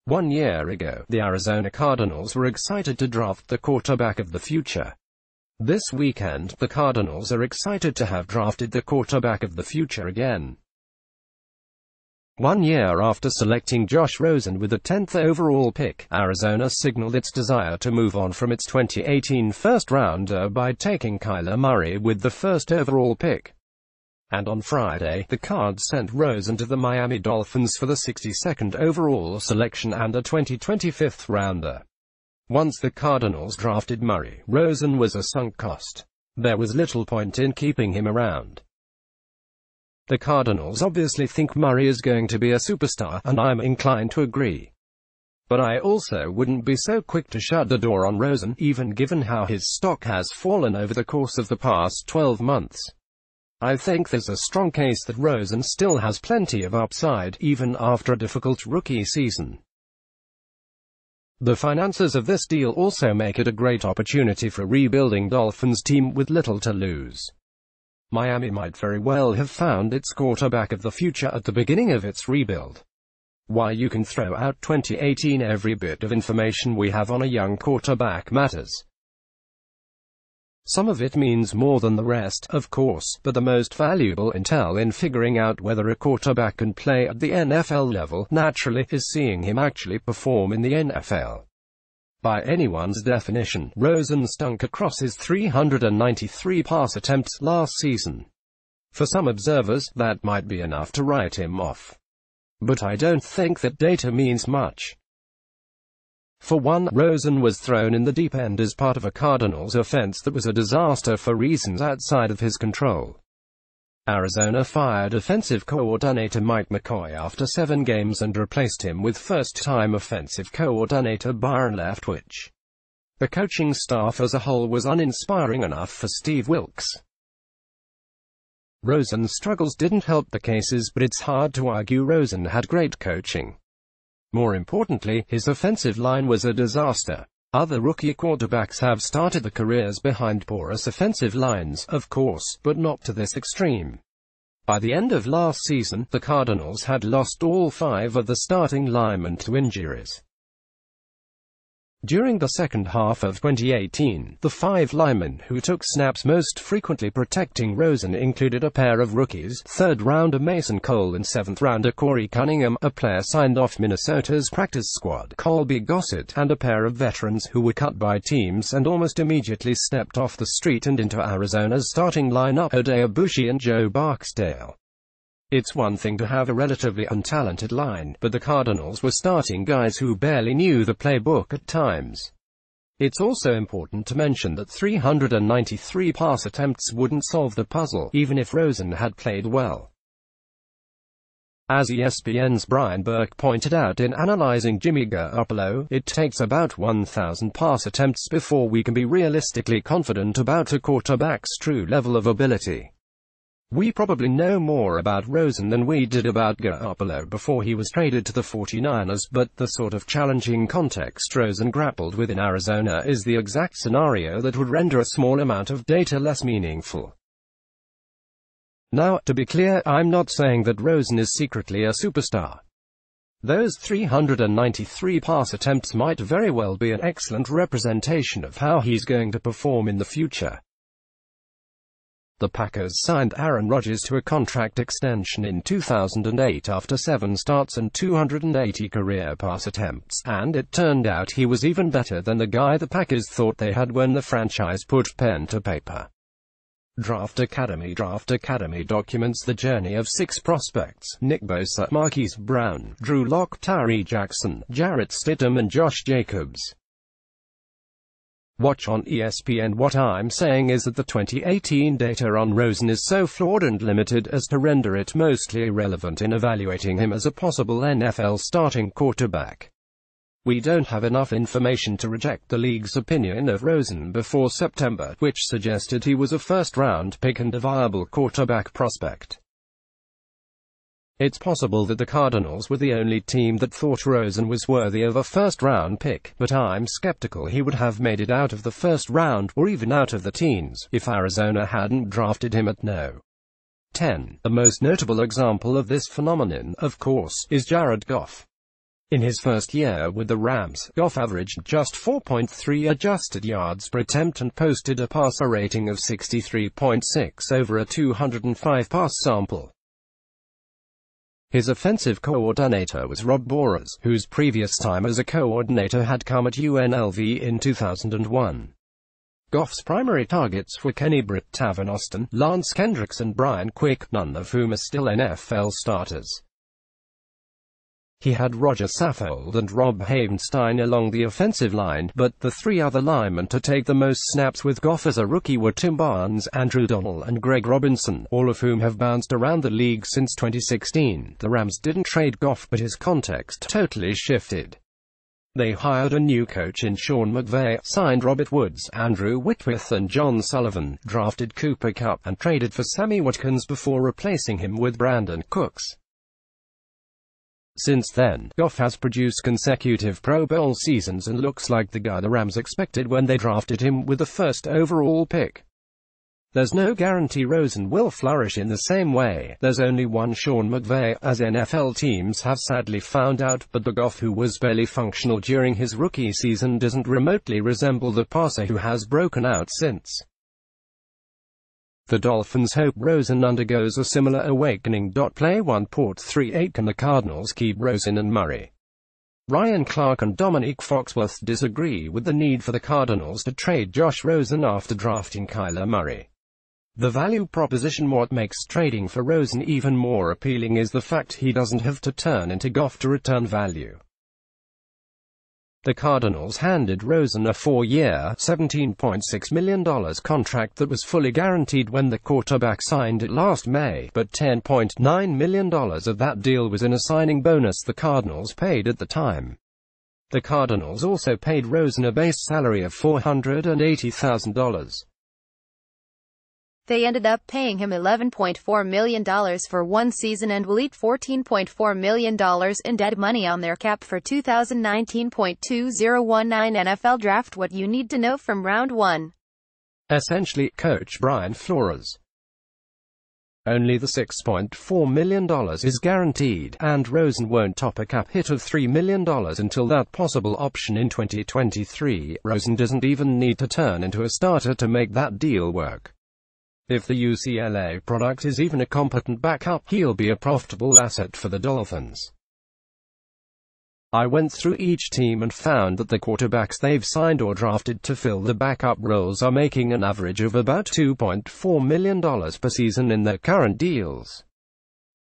1 year ago, the Arizona Cardinals were excited to draft the quarterback of the future. This weekend, the Cardinals are excited to have drafted the quarterback of the future again. 1 year after selecting Josh Rosen with the 10th overall pick, Arizona signaled its desire to move on from its 2018 first-rounder by taking Kyler Murray with the 1st overall pick. And on Friday, the Cards sent Rosen to the Miami Dolphins for the 62nd overall selection and a 2025th rounder. Once the Cardinals drafted Murray, Rosen was a sunk cost. There was little point in keeping him around. The Cardinals obviously think Murray is going to be a superstar, and I'm inclined to agree. But I also wouldn't be so quick to shut the door on Rosen, even given how his stock has fallen over the course of the past 12 months. I think there's a strong case that Rosen still has plenty of upside, even after a difficult rookie season. The finances of this deal also make it a great opportunity for a rebuilding Dolphins team with little to lose. Miami might very well have found its quarterback of the future at the beginning of its rebuild. Why you can throw out 2018, every bit of information we have on a young quarterback matters. Some of it means more than the rest, of course, but the most valuable intel in figuring out whether a quarterback can play at the NFL level, naturally, is seeing him actually perform in the NFL. By anyone's definition, Rosen stunk across his 393 pass attempts last season. For some observers, that might be enough to write him off. But I don't think that data means much. For one, Rosen was thrown in the deep end as part of a Cardinals offense that was a disaster for reasons outside of his control. Arizona fired offensive coordinator Mike McCoy after 7 games and replaced him with first-time offensive coordinator Byron Leftwich. The coaching staff as a whole was uninspiring enough for Steve Wilks. Rosen's struggles didn't help the cases, but it's hard to argue Rosen had great coaching. More importantly, his offensive line was a disaster. Other rookie quarterbacks have started their careers behind porous offensive lines, of course, but not to this extreme. By the end of last season, the Cardinals had lost all 5 of the starting linemen to injuries. During the second half of 2018, the 5 linemen who took snaps most frequently protecting Rosen included a pair of rookies, 3rd-rounder Mason Cole and 7th-rounder Corey Cunningham, a player signed off Minnesota's practice squad, Colby Gossett, and a pair of veterans who were cut by teams and almost immediately stepped off the street and into Arizona's starting lineup, Oday Aboushi and Joe Barksdale. It's one thing to have a relatively untalented line, but the Cardinals were starting guys who barely knew the playbook at times. It's also important to mention that 393 pass attempts wouldn't solve the puzzle, even if Rosen had played well. As ESPN's Brian Burke pointed out in analyzing Jimmy Garoppolo, it takes about 1,000 pass attempts before we can be realistically confident about a quarterback's true level of ability. We probably know more about Rosen than we did about Garoppolo before he was traded to the 49ers, but the sort of challenging context Rosen grappled with in Arizona is the exact scenario that would render a small amount of data less meaningful. Now, to be clear, I'm not saying that Rosen is secretly a superstar. Those 393 pass attempts might very well be an excellent representation of how he's going to perform in the future. The Packers signed Aaron Rodgers to a contract extension in 2008 after 7 starts and 280 career pass attempts, and it turned out he was even better than the guy the Packers thought they had when the franchise put pen to paper. Draft Academy documents the journey of 6 prospects: Nick Bosa, Marquise Brown, Drew Lock, Tyree Jackson, Jarrett Stidham and Josh Jacobs. Watch on ESPN. What I'm saying is that the 2018 data on Rosen is so flawed and limited as to render it mostly irrelevant in evaluating him as a possible NFL starting quarterback. We don't have enough information to reject the league's opinion of Rosen before September, which suggested he was a first-round pick and a viable quarterback prospect. It's possible that the Cardinals were the only team that thought Rosen was worthy of a first-round pick, but I'm skeptical he would have made it out of the first round, or even out of the teens, if Arizona hadn't drafted him at No. 10. The most notable example of this phenomenon, of course, is Jared Goff. In his first year with the Rams, Goff averaged just 4.3 adjusted yards per attempt and posted a passer rating of 63.6 over a 205 pass sample. His offensive coordinator was Rob Boras, whose previous time as a coordinator had come at UNLV in 2001. Goff's primary targets were Kenny Britt, Tavon Austin, Lance Kendricks and Brian Quick, none of whom are still NFL starters. He had Roger Saffold and Rob Havenstein along the offensive line, but the three other linemen to take the most snaps with Goff as a rookie were Tim Barnes, Andrew Donnell and Greg Robinson, all of whom have bounced around the league since 2016. The Rams didn't trade Goff, but his context totally shifted. They hired a new coach in Sean McVay, signed Robert Woods, Andrew Whitworth and John Sullivan, drafted Cooper Kupp, and traded for Sammy Watkins before replacing him with Brandon Cooks. Since then, Goff has produced consecutive Pro Bowl seasons and looks like the guy the Rams expected when they drafted him with the first overall pick. There's no guarantee Rosen will flourish in the same way. There's only one Sean McVay, as NFL teams have sadly found out, but the Goff who was barely functional during his rookie season doesn't remotely resemble the passer who has broken out since. The Dolphins hope Rosen undergoes a similar awakening. Play 1.38. Can the Cardinals keep Rosen and Murray? Ryan Clark and Dominique Foxworth disagree with the need for the Cardinals to trade Josh Rosen after drafting Kyler Murray. The value proposition. What makes trading for Rosen even more appealing is the fact he doesn't have to turn into Goff to return value. The Cardinals handed Rosen a 4-year, $17.6 million contract that was fully guaranteed when the quarterback signed it last May, but $10.9 million of that deal was in a signing bonus the Cardinals paid at the time. The Cardinals also paid Rosen a base salary of $480,000. They ended up paying him $11.4 million for one season and will eat $14.4 million in dead money on their cap for 2019.2019 NFL Draft. What you need to know from Round 1. Essentially, Coach Brian Flores. Only the $6.4 million is guaranteed, and Rosen won't top a cap hit of $3 million until that possible option in 2023. Rosen doesn't even need to turn into a starter to make that deal work. If the UCLA product is even a competent backup, he'll be a profitable asset for the Dolphins. I went through each team and found that the quarterbacks they've signed or drafted to fill the backup roles are making an average of about $2.4 million per season in their current deals.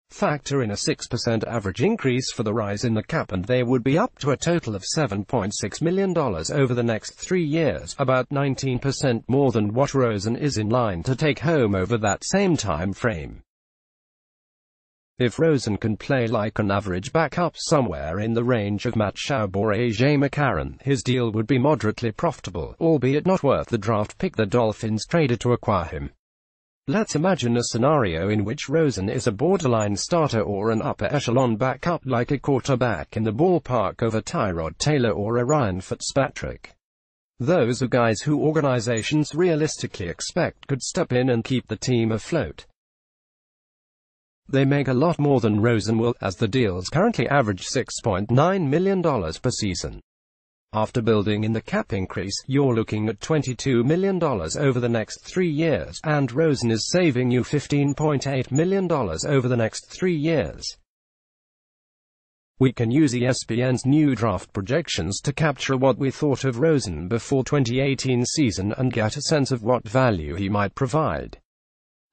Factor in a 6% average increase for the rise in the cap and they would be up to a total of $7.6 million over the next 3 years, about 19% more than what Rosen is in line to take home over that same time frame. If Rosen can play like an average backup somewhere in the range of Matt Schaub or A.J. McCarron, his deal would be moderately profitable, albeit not worth the draft pick the Dolphins traded to acquire him. Let's imagine a scenario in which Rosen is a borderline starter or an upper echelon backup like a quarterback in the ballpark of a Tyrod Taylor or a Ryan Fitzpatrick. Those are guys who organizations realistically expect could step in and keep the team afloat. They make a lot more than Rosen will, as the deals currently average $6.9 million per season. After building in the cap increase, you're looking at $22 million over the next 3 years, and Rosen is saving you $15.8 million over the next 3 years. We can use ESPN's new draft projections to capture what we thought of Rosen before 2018 season and get a sense of what value he might provide.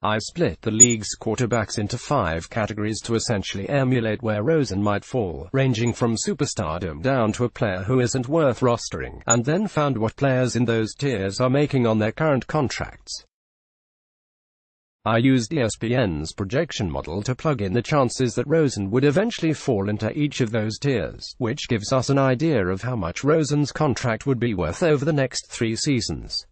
I split the league's quarterbacks into 5 categories to essentially emulate where Rosen might fall, ranging from superstardom down to a player who isn't worth rostering, and then found what players in those tiers are making on their current contracts. I used ESPN's projection model to plug in the chances that Rosen would eventually fall into each of those tiers, which gives us an idea of how much Rosen's contract would be worth over the next 3 seasons.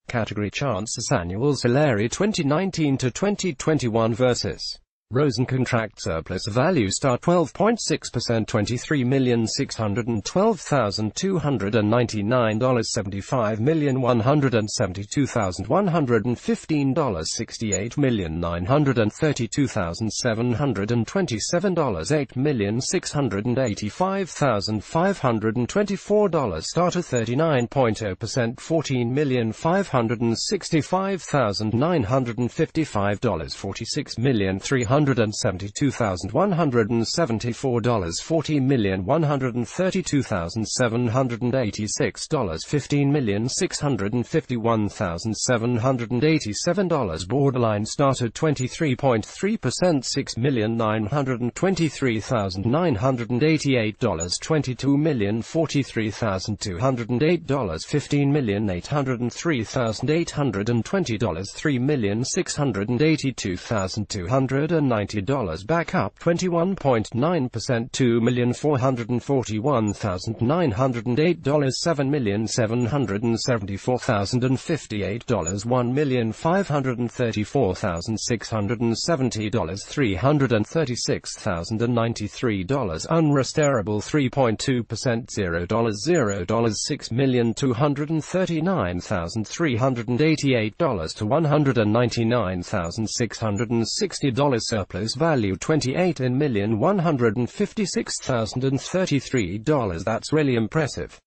Category Chances Annual Salary 2019 to 2021 versus Rosen contract surplus value star 12.6% $23,612,299 $75,172,115 $68,932,727 $8,685,524 starter 39.0% $14,565,955 $46,372,174 $40,132,786 $15,651,787 borderline started 23.3% $6,923,988 $22,043,208 $15,803,820 $3,682,290 back up 21.9% $2,441,908 $7,774,058 $1,534,670 $336,093 unrestorable 3.2% $0 $6,239,388 to $199,660 surplus value $28,156,033. That's really impressive.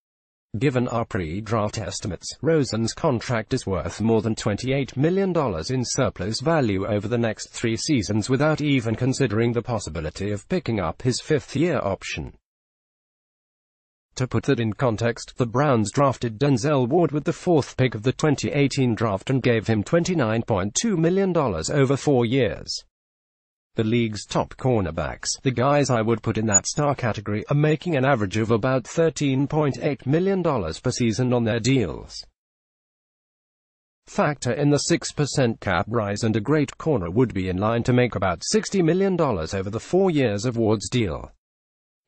Given our pre-draft estimates, Rosen's contract is worth more than $28 million in surplus value over the next 3 seasons without even considering the possibility of picking up his 5th-year option. To put that in context, the Browns drafted Denzel Ward with the 4th pick of the 2018 draft and gave him $29.2 million over 4 years. The league's top cornerbacks, the guys I would put in that star category, are making an average of about $13.8 million per season on their deals. Factor in the 6% cap rise and a great corner would be in line to make about $60 million over the 4 years of Ward's deal.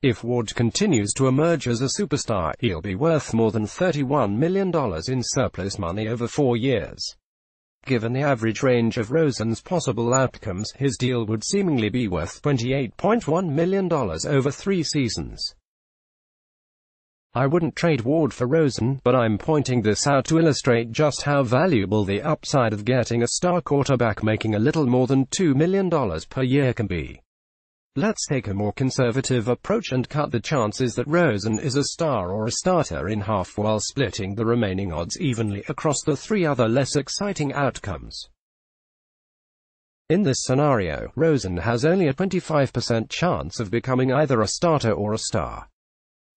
If Ward continues to emerge as a superstar, he'll be worth more than $31 million in surplus money over 4 years. Given the average range of Rosen's possible outcomes, his deal would seemingly be worth $28.1 million over 3 seasons. I wouldn't trade Ward for Rosen, but I'm pointing this out to illustrate just how valuable the upside of getting a star quarterback making a little more than $2 million per year can be. Let's take a more conservative approach and cut the chances that Rosen is a star or a starter in half while splitting the remaining odds evenly across the 3 other less exciting outcomes. In this scenario, Rosen has only a 25% chance of becoming either a starter or a star.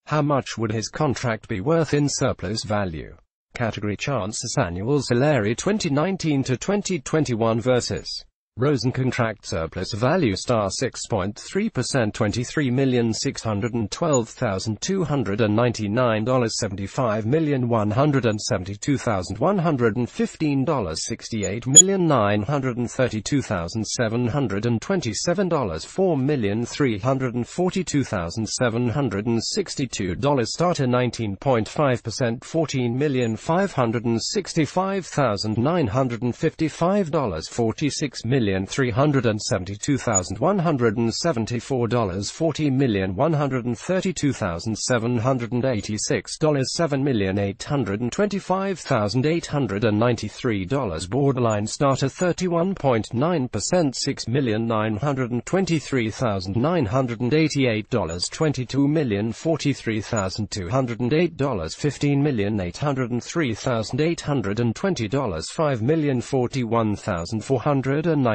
How much would his contract be worth in surplus value? Category Chances Annual Salary 2019 to 2021 versus Rosen contract surplus value star 6.3% $23,612,299 $75,172,115 $68,932,727 $4,342,762 starter 19.5% $14,565,955 $46,372,174 $40,132,786 $7,825,893 borderline starter 31.9% $6,923,988 $22,043,208 $15,803,820 $5,041,419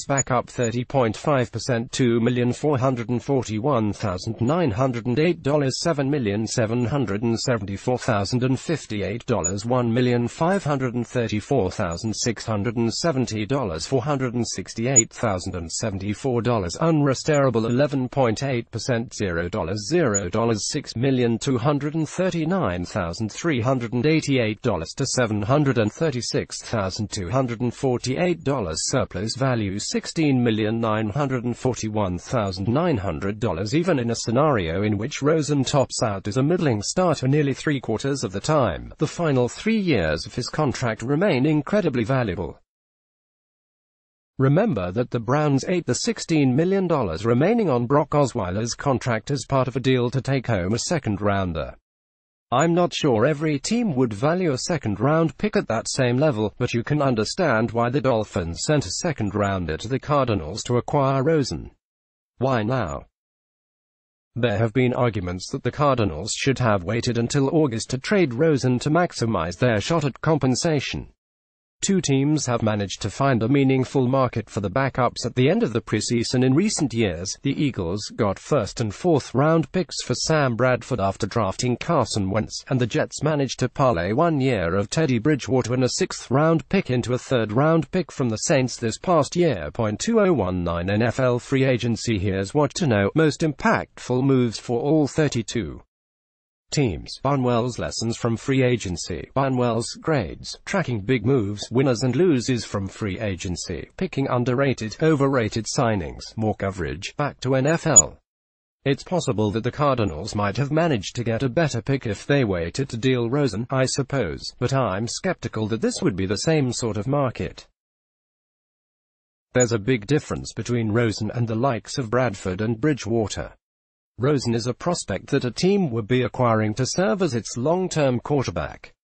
back up 30.5% $2,441,908 $7,774,058 $1,534,670 $468,074 unrestorable 11.8% $0 $6,239,388 to $736,248 surplus value $16,941,900 even in a scenario in which Rosen tops out as a middling starter nearly 3/4 of the time. The final 3 years of his contract remain incredibly valuable. Remember that the Browns ate the $16 million remaining on Brock Osweiler's contract as part of a deal to take home a second-rounder. I'm not sure every team would value a second-round pick at that same level, but you can understand why the Dolphins sent a second-rounder to the Cardinals to acquire Rosen. Why now? There have been arguments that the Cardinals should have waited until August to trade Rosen to maximize their shot at compensation. Two teams have managed to find a meaningful market for the backups at the end of the preseason in recent years. The Eagles got first and fourth round picks for Sam Bradford after drafting Carson Wentz, and the Jets managed to parlay 1 year of Teddy Bridgewater and a sixth round pick into a third round pick from the Saints this past year. 2019 NFL free agency. Here's what to know: most impactful moves for all 32 teams. Barnwell's lessons from free agency. Barnwell's grades. Tracking big moves, winners and losers from free agency. Picking underrated, overrated signings. More coverage. Back to NFL. It's possible that the Cardinals might have managed to get a better pick if they waited to deal Rosen, I suppose, but I'm skeptical that this would be the same sort of market. There's a big difference between Rosen and the likes of Bradford and Bridgewater. Rosen is a prospect that a team would be acquiring to serve as its long-term quarterback.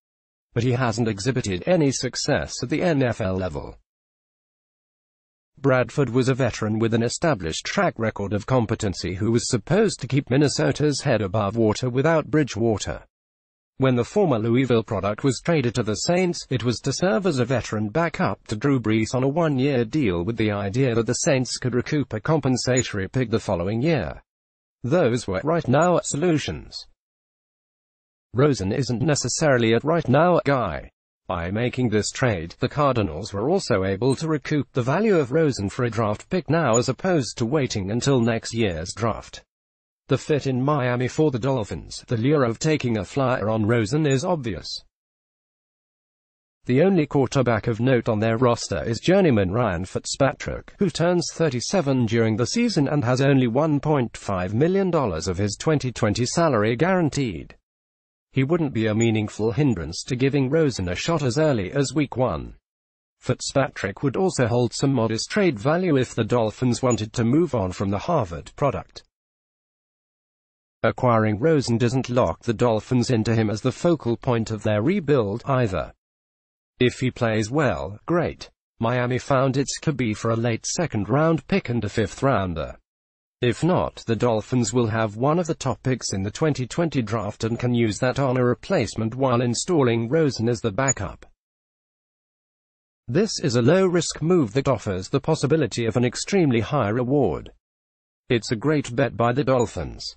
But he hasn't exhibited any success at the NFL level. Bradford was a veteran with an established track record of competency who was supposed to keep Minnesota's head above water without Bridgewater. When the former Louisville product was traded to the Saints, it was to serve as a veteran backup to Drew Brees on a one-year deal with the idea that the Saints could recoup a compensatory pick the following year. Those were right-now solutions. Rosen isn't necessarily a right-now guy. By making this trade, the Cardinals were also able to recoup the value of Rosen for a draft pick now as opposed to waiting until next year's draft. The fit in Miami for the Dolphins. The lure of taking a flyer on Rosen is obvious. The only quarterback of note on their roster is journeyman Ryan Fitzpatrick, who turns 37 during the season and has only $1.5 million of his 2020 salary guaranteed. He wouldn't be a meaningful hindrance to giving Rosen a shot as early as Week 1. Fitzpatrick would also hold some modest trade value if the Dolphins wanted to move on from the Harvard product. Acquiring Rosen doesn't lock the Dolphins into him as the focal point of their rebuild, either. If he plays well, great. Miami found its QB for a late second-round pick and a fifth-rounder. If not, the Dolphins will have one of the top picks in the 2020 draft and can use that on a replacement while installing Rosen as the backup. This is a low-risk move that offers the possibility of an extremely high reward. It's a great bet by the Dolphins.